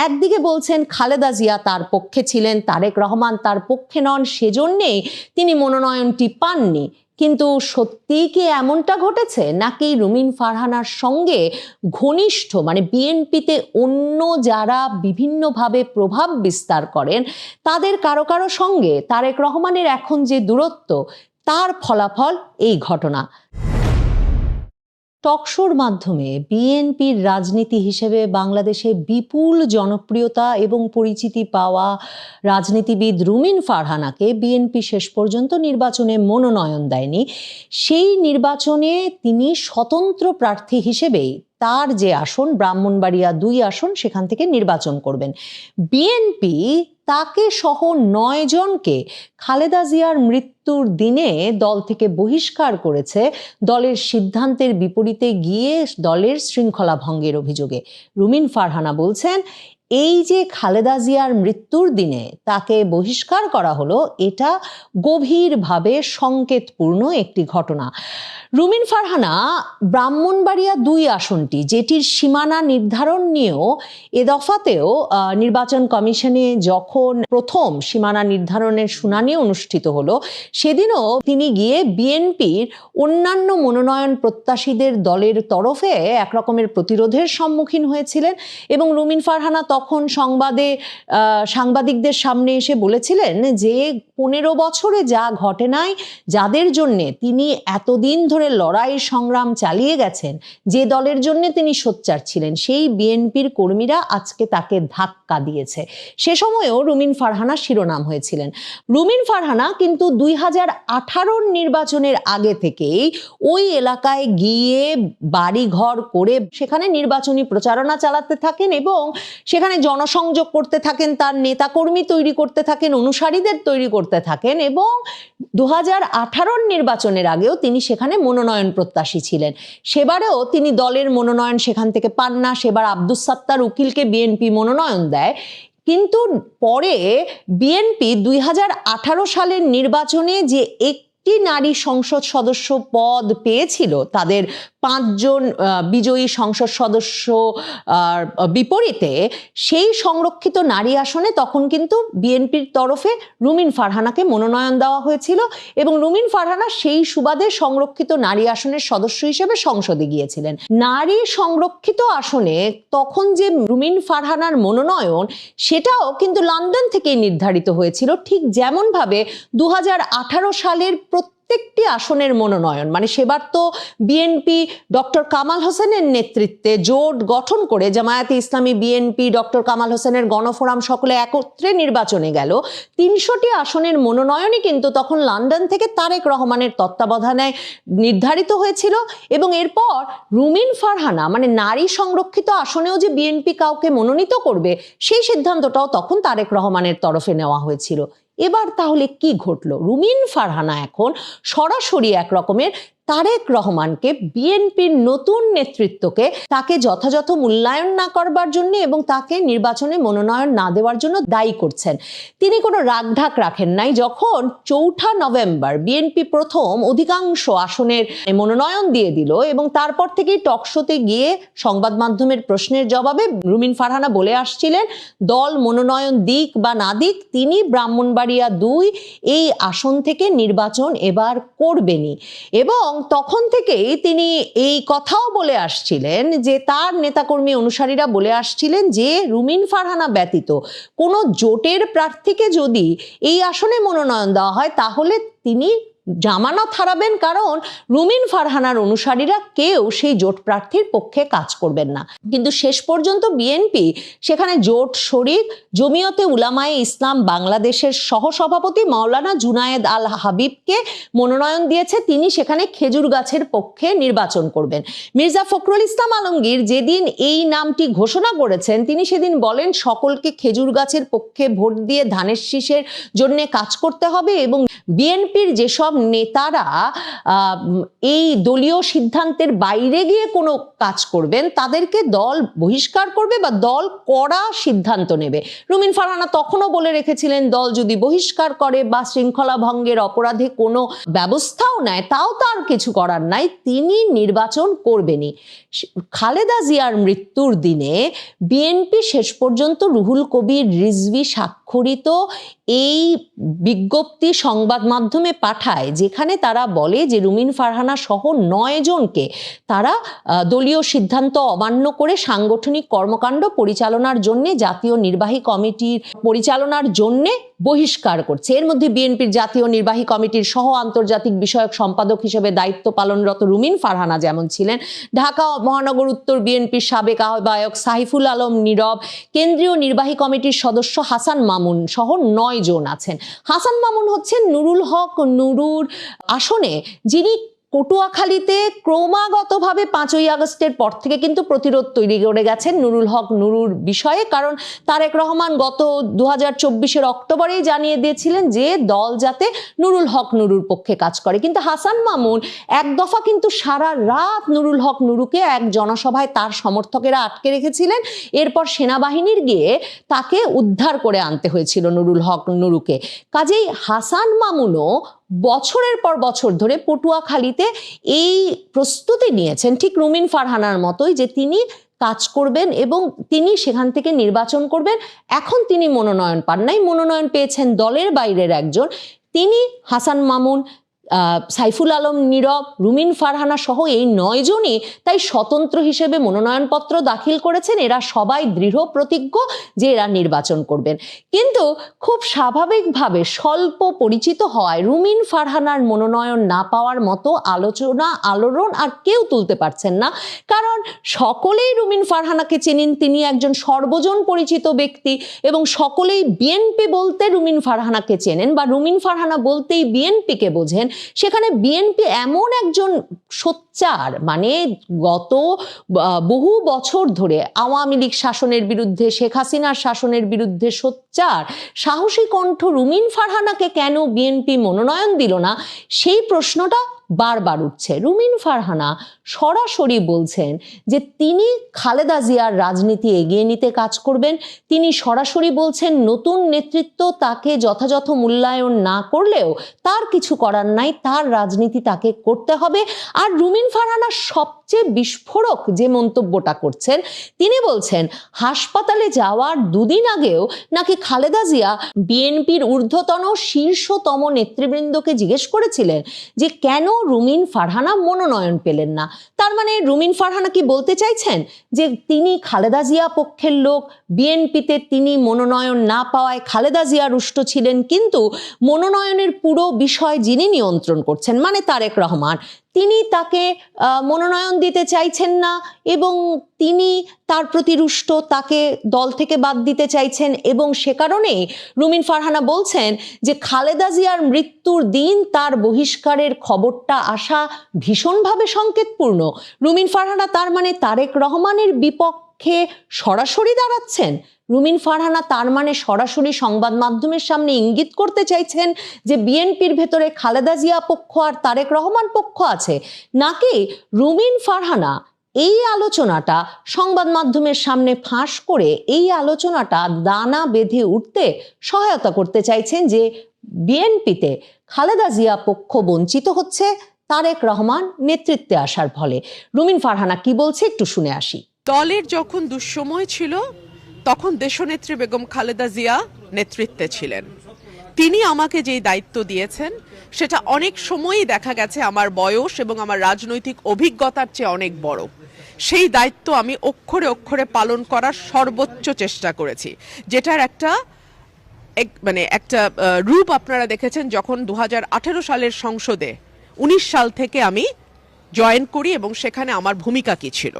একদিকে বলছেন খালেদা জিয়া তার পক্ষে ছিলেন, তারেক রহমান তার পক্ষে নন, সেজন্যেই তিনি মনোনয়নটি পাননি। কিন্তু সত্যিই কি এমনটা ঘটেছে, নাকি রুমিন ফারহানার সঙ্গে ঘনিষ্ঠ মানে বিএনপিতে অন্য যারা বিভিন্নভাবে প্রভাব বিস্তার করেন তাদের কারো কারো সঙ্গে তারেক রহমানের এখন যে দূরত্ব, তার ফলাফল এই ঘটনা? টকশোর মাধ্যমে বিএনপির রাজনীতি হিসেবে বাংলাদেশে বিপুল জনপ্রিয়তা এবং পরিচিতি পাওয়া রাজনীতিবিদ রুমিন ফারহানাকে বিএনপি শেষ পর্যন্ত নির্বাচনে মনোনয়ন দেয়নি। সেই নির্বাচনে তিনি স্বতন্ত্র প্রার্থী হিসেবেই তার যে আসন ব্রাহ্মণবাড়িয়া 2 আসন সেখান থেকে নির্বাচন করবেন। বিএনপি তাকে সহ 9 জনকে খালেদা জিয়ার মৃত্যুর দিনে দল থেকে বহিষ্কার করেছে দলের সিদ্ধান্তের বিপরীতে গিয়ে দলের শৃঙ্খলা ভঙ্গের অভিযোগে। রুমিন ফারহানা বলছেন, এই যে খালেদা জিয়ার মৃত্যুর দিনে তাকে বহিষ্কার করা হলো, এটা গভীরভাবে সংকেতপূর্ণ একটি ঘটনা। রুমিন ফারহানা ব্রাহ্মণবাড়িয়া 2 আসনটি, যেটির সীমানা নির্ধারণ নিয়েও এ দফাতেও নির্বাচন কমিশনে যখন প্রথম সীমানা নির্ধারণের শুনানি অনুষ্ঠিত হলো, সেদিনও তিনি গিয়ে বিএনপির অন্যান্য মনোনয়ন প্রত্যাশীদের দলের তরফে একরকমের প্রতিরোধের সম্মুখীন হয়েছিলেন। এবং রুমিন ফারহানা তখন সাংবাদিকদের সামনে এসে বলেছিলেন যে 15 বছরে যা ঘটে নাই, যাদের জন্যে তিনি এতদিন ধরে লড়াই সংগ্রাম চালিয়ে গেছেন, যে দলের জন্য তিনি সোচ্চার ছিলেন, সেই বিএনপির কর্মীরা আজকে তাকে ধাক্কা দিয়েছে। সে সময়ও রুমিন ফারহানা শিরোনাম হয়েছিলেন। রুমিন ফারহানা কিন্তু 2018 নির্বাচনের আগে থেকেই ওই এলাকায় গিয়ে বাড়ি ঘর করে সেখানে নির্বাচনী প্রচারণা চালাতে থাকেন এবং সেখানে জনসংযোগ করতে থাকেন, তার নেতাকর্মী তৈরি করতে থাকেন, অনুসারীদের তৈরি করতে থাকেন। এবং 2018 নির্বাচনের আগেও তিনি সেখানে মনোনয়ন প্রত্যাশী ছিলেন। সেবারেও তিনি দলের মনোনয়ন সেখান থেকে পান না। সেবার আব্দুস সাত্তার উকিলকে বিএনপি মনোনয়ন দেয়। কিন্তু পরে বিএনপি 2018 সালের নির্বাচনে যে একটি নারী সংসদ সদস্য পদ পেয়েছিল, তাদের 5 জন বিজয়ী সংসদ সদস্য বিপরীতে, সেই সংরক্ষিত নারী আসনে তখন কিন্তু বিএনপির তরফে রুমিন ফারহানাকে মনোনয়ন দেওয়া হয়েছিল এবং রুমিন ফারহানা সেই সুবাদে সংরক্ষিত নারী আসনের সদস্য হিসেবে সংসদে গিয়েছিলেন। নারী সংরক্ষিত আসনে তখন যে রুমিন ফারহানার মনোনয়ন, সেটাও কিন্তু লন্ডন থেকেই নির্ধারিত হয়েছিল, ঠিক যেমনভাবে 2018 সালের প্রত্যেকটি আসনের মনোনয়ন, মানে সেবার তো বিএনপি ডক্টর কামাল হোসেনের নেতৃত্বে জোট গঠন করে জামায়াতে ইসলামী, বিএনপি, ডক্টর কামাল হোসেনের গণফোরাম সকলে একত্রে নির্বাচনে গেল। 300টি আসনের মনোনয়নই কিন্তু তখন লন্ডন থেকে তারেক রহমানের তত্ত্বাবধানে নির্ধারিত হয়েছিল। এবং এরপর রুমিন ফারহানা মানে নারী সংরক্ষিত আসনেও যে বিএনপি কাউকে মনোনীত করবে, সেই সিদ্ধান্তটাও তখন তারেক রহমানের তরফে নেওয়া হয়েছিল। এবার তাহলে কি ঘটলো? রুমিন ফারহানা এখন সরাসরি এক রকমের তারেক রহমানকে, বিএনপির নতুন নেতৃত্বকে তাকে যথাযথ মূল্যায়ন না করবার জন্য এবং তাকে নির্বাচনে মনোনয়ন না দেওয়ার জন্য দায়ী করছেন। তিনি কোনো রাগঢাক রাখেন নাই। যখন 4 নভেম্বর বিএনপি প্রথম অধিকাংশ আসনের মনোনয়ন দিয়ে দিল এবং তারপর থেকেই টকশোতে গিয়ে সংবাদ মাধ্যমের প্রশ্নের জবাবে রুমিন ফারহানা বলে আসছিলেন, দল মনোনয়ন দিক বা না দিক, তিনি ব্রাহ্মণবাড়িয়া 2 এই আসন থেকে নির্বাচন এবার করবেনই। এবং তখন থেকেই তিনি এই কথাও বলে আসছিলেন যে তার নেতাকর্মী অনুসারীরা বলে আসছিলেন যে রুমিন ফারহানা ব্যতীত কোনো জোটের প্রার্থীকে যদি এই আসনে মনোনয়ন দেওয়া হয়, তাহলে তিনি জামানত হারাবেন, কারণ রুমিন ফারহানার অনুসারীরা কেউ সেই জোট প্রার্থীর পক্ষে কাজ করবেন না। কিন্তু শেষ পর্যন্ত বিএনপি সেখানে জোট শরিক জমিয়তে উলামায়ে ইসলাম বাংলাদেশের সহসভাপতি মাওলানা জুনায়েদ আল হাবিবকে মনোনয়ন দিয়েছে। তিনি সেখানে খেজুর গাছের পক্ষে নির্বাচন করবেন। মির্জা ফখরুল ইসলাম আলমগীর যেদিন এই নামটি ঘোষণা করেছেন, তিনি সেদিন বলেন সকলকে খেজুর গাছের পক্ষে ভোট দিয়ে ধানের শীষের জন্য কাজ করতে হবে এবং বিএনপির যেসব যেসব নেতারা এই দলীয় সিদ্ধান্তের বাইরে গিয়ে কোনো কাজ করবেন তাদেরকে দল বহিষ্কার করবে বা দল কড়া সিদ্ধান্ত নেবে। রুমিন ফারহানা তখনও বলে রেখেছিলেন দল যদি বহিষ্কার করে বা শৃঙ্খলা ভঙ্গের অপরাধে কোনো ব্যবস্থাও নেয় তাও তার কিছু করার নাই, তিনি নির্বাচন করবেনই। খালেদা জিয়ার মৃত্যুর দিনে বিএনপি শেষ পর্যন্ত রুহুল কবির রিজভী স্বাক্ষরিত এই বিজ্ঞপ্তি সংবাদ মাধ্যমে পাঠায় যেখানে তারা বলে যে রুমিন ফারহানা সহ 9 জনকে তারা দলীয় সিদ্ধান্ত অমান্য করে সাংগঠনিক কর্মকাণ্ড পরিচালনার জন্য জাতীয় নির্বাহী কমিটির পরিচালনার জন্য বহিষ্কার করছে। এর মধ্যে বিএনপির জাতীয় নির্বাহী কমিটির সহ আন্তর্জাতিক বিষয়ক সম্পাদক হিসেবে দায়িত্ব পালনরত রুমিন ফারহানা যেমন ছিলেন, ঢাকা মহানগর উত্তর বিএনপির সাবেক আহ্বায়ক সাইফুল আলম নীরব, কেন্দ্রীয় নির্বাহী কমিটির সদস্য হাসান মামুন সহ 9 জন আছেন। হাসান মামুন হচ্ছেন নুরুল হক নুরুর আসনে, যিনি পটুয়াখালীতে ক্রমাগতভাবে 5ই আগস্টের পর থেকে কিন্তু প্রতিরোধ তৈরি করে গেছেন নুরুল হক নুরুর বিষয়ে, কারণ তারেক রহমান গত 2024-এর অক্টোবরেই জানিয়ে দিয়েছিলেন যে দল যাতে নুরুল হক নুরুর পক্ষে কাজ করে। কিন্তু হাসান মামুন এক দফা কিন্তু সারা রাত নুরুল হক নুরুকে এক জনসভায় তার সমর্থকেরা আটকে রেখেছিলেন। এরপর সেনাবাহিনীর গিয়ে তাকে উদ্ধার করে আনতে হয়েছিল নুরুল হক নুরুকে। কাজেই হাসান মামুনও বছরের পর বছর ধরে পটুয়াখালীতে এই প্রস্তুতি নিয়েছেন ঠিক রুমিন ফারহানার মতোই যে তিনি কাজ করবেন এবং তিনি সেখান থেকে নির্বাচন করবেন। এখন তিনি মনোনয়ন পান নাই, মনোনয়ন পেয়েছেন দলের বাইরের একজন, তিনি হাসান মামুন, সাইফুল আলম নীরব, রুমিন ফারহানা সহ এই 9 জনই তাই স্বতন্ত্র হিসেবে মনোনয়নপত্র দাখিল করেছেন। এরা সবাই দৃঢ় প্রতিজ্ঞ যে এরা নির্বাচন করবেন। কিন্তু খুব স্বাভাবিকভাবে স্বল্প পরিচিত হওয়ায় রুমিন ফারহানার মনোনয়ন না পাওয়ার মতো আলোচনা আলোড়ন আর কেউ তুলতে পারছেন না, কারণ সকলেই রুমিন ফারহানাকে চেনেন, তিনি একজন সর্বজন পরিচিত ব্যক্তি এবং সকলেই বিএনপি বলতে রুমিন ফারহানাকে চেনেন বা রুমিন ফারহানা বলতেই বিএনপিকে বোঝেন। সেখানে বিএনপি এমন একজন সোচ্চার, মানে গত বহু বছর ধরে আওয়ামী লীগ শাসনের বিরুদ্ধে, শেখ হাসিনার শাসনের বিরুদ্ধে সোচ্চার সাহসী কণ্ঠ রুমিন ফারহানাকে কেন বিএনপি মনোনয়ন দিল না, সেই প্রশ্নটা বারবার উঠছে। রুমিন ফারহানা সরাসরি বলছেন যে তিনি খালেদা জিয়ার রাজনীতি এগিয়ে নিতে কাজ করবেন। তিনি সরাসরি বলছেন নতুন নেতৃত্ব তাকে যথাযথ মূল্যায়ন না করলেও তার কিছু করার নাই, তার রাজনীতি তাকে করতে হবে। আর রুমিন ফারহানা সবচেয়ে বিস্ফোরক যে মন্তব্যটা করছেন, তিনি বলছেন হাসপাতালে যাওয়ার 2 দিন আগেও নাকি খালেদা জিয়া বিএনপির ঊর্ধ্বতন শীর্ষতম নেতৃবৃন্দকে জিজ্ঞেস করেছিলেন যে কেন রুমিন ফারহানা মনোনয়ন পেলেন না। তার মানে রুমিন ফারহানা কি বলতে চাইছেন যে তিনি খালেদা জিয়া পক্ষের লোক, বিএনপিতে তিনি মনোনয়ন না পাওয়ায় খালেদা জিয়া রুষ্ট ছিলেন, কিন্তু মনোনয়নের পুরো বিষয় যিনি নিয়ন্ত্রণ করছেন মানে তারেক রহমান, তিনি তাকে মনোনয়ন দিতে চাইছেন না এবং তিনি তার প্রতি রুষ্ট, তাকে দল থেকে বাদ দিতে চাইছেন। এবং সে কারণেই রুমিন ফারহানা বলছেন যে খালেদা জিয়ার মৃত্যুর দিন তার বহিষ্কারের খবরটা আসা ভীষণভাবে সংকেতপূর্ণ। রুমিন ফারহানা তার মানে তারেক রহমানের বিপক্ষে সরাসরি দাঁড়াচ্ছেন। রুমিন ফারহানা তার মানে সরাসরি সংবাদ মাধ্যমের সামনে ইঙ্গিত করতে চাইছেন যে বিএনপির ভেতরে খালেদা জিয়া পক্ষ আর তারেক রহমান পক্ষ আছে, নাকি রুমিন ফারহানা এই আলোচনাটা সংবাদ মাধ্যমের সামনে ফাঁস করে এই আলোচনাটা দানা বেঁধে উঠতে সহায়তা করতে চাইছেন যে বিএনপিতে খালেদা জিয়া পক্ষ বঞ্চিত হচ্ছে তারেক রহমান নেতৃত্বে আসার ফলে। রুমিন ফারহানা কি বলছে একটু শুনে আসি। দলের যখন দুঃসময় ছিল তখন দেশনেত্রী বেগম খালেদা জিয়া নেতৃত্বে ছিলেন। তিনি আমাকে যেই দায়িত্ব দিয়েছেন সেটা অনেক সময়ই দেখা গেছে আমার বয়স এবং আমার রাজনৈতিক অভিজ্ঞতার চেয়ে অনেক বড়। সেই দায়িত্ব আমি অক্ষরে অক্ষরে পালন করার সর্বোচ্চ চেষ্টা করেছি, যেটার একটা রূপ আপনারা দেখেছেন যখন 2018 সালের সংসদে 19 সাল থেকে আমি জয়েন করি এবং সেখানে আমার ভূমিকা কি ছিল।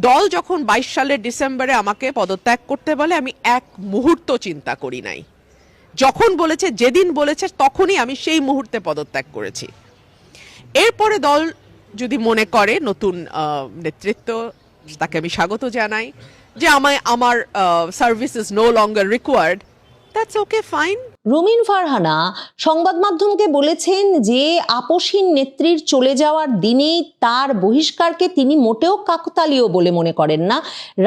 দল যখন 22 সালের ডিসেম্বরে আমাকে পদত্যাগ করতে বলে আমি এক মুহূর্ত চিন্তা করি নাই। যখন বলেছে, যেদিন বলেছে তখনই আমি সেই মুহূর্তে পদত্যাগ করেছি। এরপরে দল যদি মনে করে নতুন নেতৃত্ব, তাকে আমি স্বাগত জানাই, যে আমার service is no longer required, that's okay, fine. Rumin Farhana সংবাদ মাধ্যমকে বলেছেন যে আপসহীন নেত্রীর চলে যাওয়ার দিনেই তার বহিষ্কারকে তিনি মোটেও কাকতালীয় বলে মনে করেন না।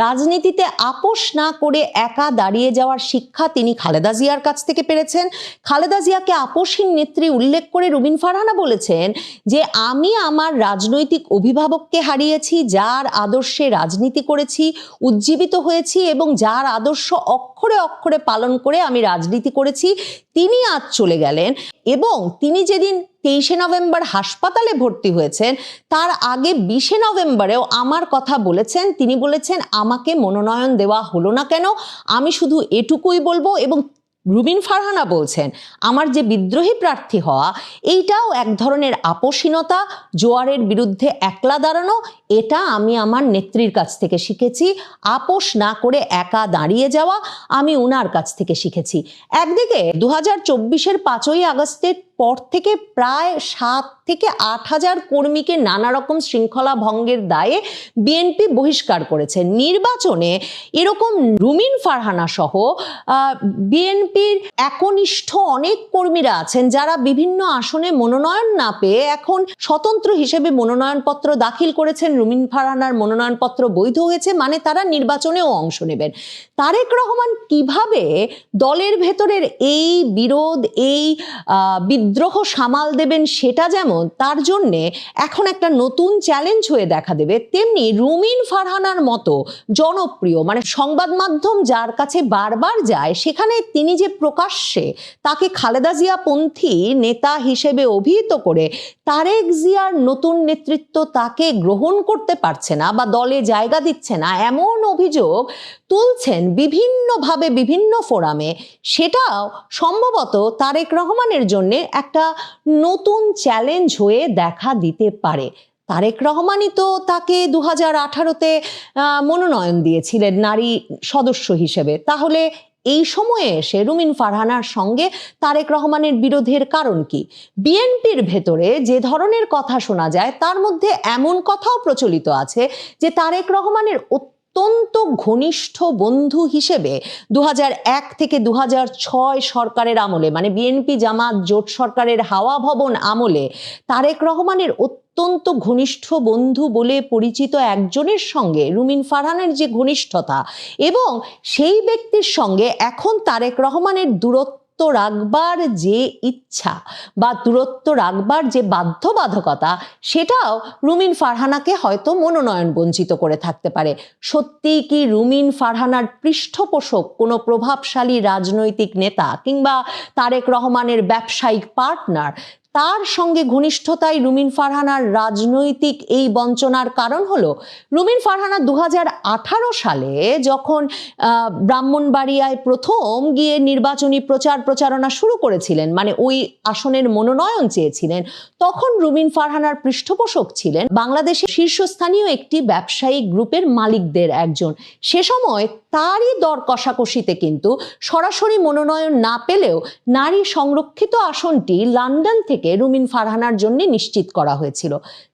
রাজনীতিতে আপোষ না করে একা দাঁড়িয়ে যাওয়ার শিক্ষা তিনি খালেদা জিয়ার কাছ থেকে পেরেছেন। খালেদা জিয়াকে আপসহীন নেত্রী উল্লেখ করে রুমিন ফারহানা বলেছেন যে আমি আমার রাজনৈতিক অভিভাবককে হারিয়েছি, যার আদর্শে রাজনীতি করেছি, উজ্জীবিত হয়েছি এবং যার আদর্শ অক্ষরে অক্ষরে পালন করে আমি রাজনীতি করেছি, তিনি আজ চলে গেলেন। এবং তিনি যেদিন 23শে নভেম্বর হাসপাতালে ভর্তি হয়েছেন তার আগে 20শে নভেম্বরেও আমার কথা বলেছেন। তিনি বলেছেন আমাকে মনোনয়ন দেওয়া হলো না কেন, আমি শুধু এটুকুই বলবো। এবং রুমিন ফারহানা বলছেন আমার যে বিদ্রোহী প্রার্থী হওয়া এইটাও এক ধরনের আপোষহীনতা, জোয়ারের বিরুদ্ধে একলা দাঁড়ানো, এটা আমি আমার নেত্রীর কাছ থেকে শিখেছি। আপোষ না করে একা দাঁড়িয়ে যাওয়া আমি উনার কাছ থেকে শিখেছি। একদিকে 2024-এর 5ই আগস্টের পর থেকে প্রায় 7 থেকে 8 হাজার কর্মীকে নানা রকম শৃঙ্খলা ভঙ্গের দায়ে বিএনপি বহিষ্কার করেছে। নির্বাচনে এরকম রুমিন ফারহানা সহ বিএনপির একনিষ্ঠ অনেক কর্মীরা আছেন যারা বিভিন্ন আসনে মনোনয়ন না পেয়ে এখন স্বতন্ত্র হিসেবে মনোনয়নপত্র দাখিল করেছেন। রুমিন ফারহানার মনোনয়নপত্র বৈধ হয়েছে, মানে তারা নির্বাচনেও অংশ নেবেন। তারেক রহমান কিভাবে দলের ভেতরের এই বিরোধ, এই বিদ্রোহ সামাল দেবেন সেটা যেমন তার জন্যে এখন একটা নতুন চ্যালেঞ্জ হয়ে দেখা দেবে, তেমনি রুমিন ফারহানার মতো জনপ্রিয়, মানে সংবাদ মাধ্যম যার কাছে বারবার যায় সেখানে তিনি যে প্রকাশ্যে তাকে খালেদা জিয়া পন্থী নেতা হিসেবে অভিহিত করে তারেক জিয়ার নতুন নেতৃত্ব তাকে গ্রহণ করতে পারছে না বা দলে জায়গা দিচ্ছে না, এমন অভিযোগ তুলছেন বিভিন্নভাবে বিভিন্ন ফোরামে, সেটাও সম্ভবত তারেক রহমানের জন্য একটা নতুন চ্যালেঞ্জ হয়ে দেখা দিতে পারে। তারেক রহমানই তো তাকে 2018-তে মনোনয়ন দিয়েছিলেন নারী সদস্য হিসেবে। তাহলে এই সময়ে এসে রুমিন ফারহানার সঙ্গে তারেক রহমানের বিরোধের কারণ কি? বিএনপির ভেতরে যে ধরনের কথা শোনা যায় তার মধ্যে এমন কথাও প্রচলিত আছে যে তারেক রহমানের অত্যন্ত ঘনিষ্ঠ বন্ধু হিসেবে 2001 থেকে 2006 সরকারের আমলে, মানে বিএনপি জামাত জোট সরকারের হাওয়া ভবন আমলে তারেক রহমানের অত্যন্ত ঘনিষ্ঠ বন্ধু বলে পরিচিত একজনের সঙ্গে রুমিন ফারহানের যে ঘনিষ্ঠতা এবং সেই ব্যক্তির সঙ্গে এখন তারেক রহমানের দূরত্ব রাখবার যে ইচ্ছা বা দূরত্ব রাখবার যে বাধ্যবাধকতা, সেটাও রুমিন ফারহানাকে হয়তো মনোনয়ন বঞ্চিত করে থাকতে পারে। সত্যিই কি রুমিন ফারহানার পৃষ্ঠপোষক কোনো প্রভাবশালী রাজনৈতিক নেতা কিংবা তারেক রহমানের ব্যবসায়িক পার্টনার, তার সঙ্গে ঘনিষ্ঠতাই রুমিন ফারহানার রাজনৈতিক এই বঞ্চনার কারণ হলো? রুমিন ফারহানা 2018 সালে যখন ব্রাহ্মণবাড়িয়ায় প্রথম গিয়ে নির্বাচনী প্রচারণা শুরু করেছিলেন, মানে ওই আসনের মনোনয়ন চেয়েছিলেন, তখন রুমিন ফারহানার পৃষ্ঠপোষক ছিলেন বাংলাদেশের শীর্ষস্থানীয় একটি ব্যবসায়িক গ্রুপের মালিকদের একজন। সে সময় তারই দর কষাকষিতে কিন্তু সরাসরি মনোনয়ন না পেলেও নারী সংরক্ষিত আসনটি লন্ডন থেকে রুমিন ফারহানার জন্য নিশ্চিত করা হয়েছিল।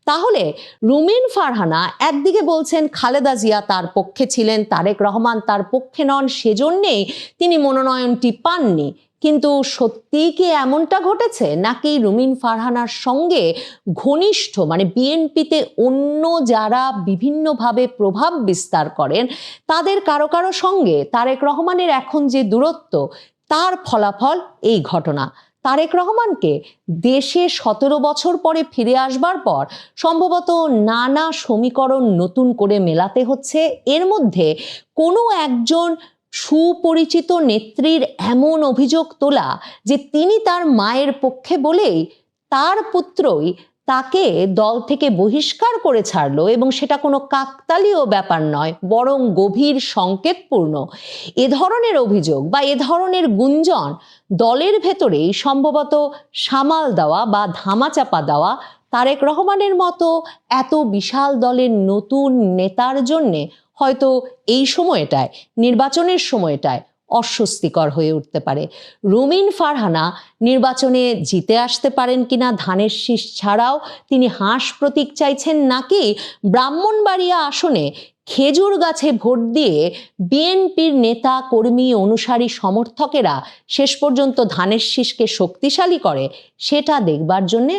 তাহলে রুমিন ফারহানা একদিকে বলছেন খালেদা জিয়া তার পক্ষে ছিলেন, তারেক রহমান তার পক্ষে নন, সেজন্যেই তিনি মনোনয়নটি পাননি। কিন্তু সত্যিই কি এমনটা ঘটেছে, নাকি রুমিন ফারহানার সঙ্গে ঘনিষ্ঠ, মানে বিএনপিতে অন্য যারা বিভিন্নভাবে প্রভাব বিস্তার করেন তাদের কারো কারো সঙ্গে তারেক রহমানের এখন যে দূরত্ব, তার ফলাফল এই ঘটনা? তারেক রহমানকে দেশে 17 বছর পরে ফিরে আসবার পর সম্ভবত নানা সমীকরণ নতুন করে মেলাতে হচ্ছে। এর মধ্যে কোনো একজন সুপরিচিত নেত্রীর এমন অভিযোগ তোলা যে তিনি তার মায়ের পক্ষে বলেই তার পুত্রই তাকে দল থেকে বহিষ্কার করে ছাড়লো, এবং সেটা কোনো কাকতালীয় ব্যাপার নয়, বরং গভীর সংকেতপূর্ণ। এ ধরনের অভিযোগ বা এ ধরনের গুঞ্জন দলের ভেতরেই সম্ভবত সামাল দেওয়া বা ধামাচাপা দেওয়া তারেক রহমানের মতো এত বিশাল দলের নতুন নেতার জন্যে হয়তো এই সময়টায়, নির্বাচনের সময়টায় অস্বস্তিকর হয়ে উঠতে পারে। রুমিন ফারহানা নির্বাচনে জিতে আসতে পারেন কিনা ধানের শীষ ছাড়াও তিনি হাঁস প্রতীক চাইছেন, নাকি ব্রাহ্মণবাড়িয়া আসনে খেজুর গাছে ভোট দিয়ে বিএনপির নেতা কর্মী অনুসারী সমর্থকেরা শেষ পর্যন্ত ধানের শীষকে শক্তিশালী করে, সেটা দেখবার জন্য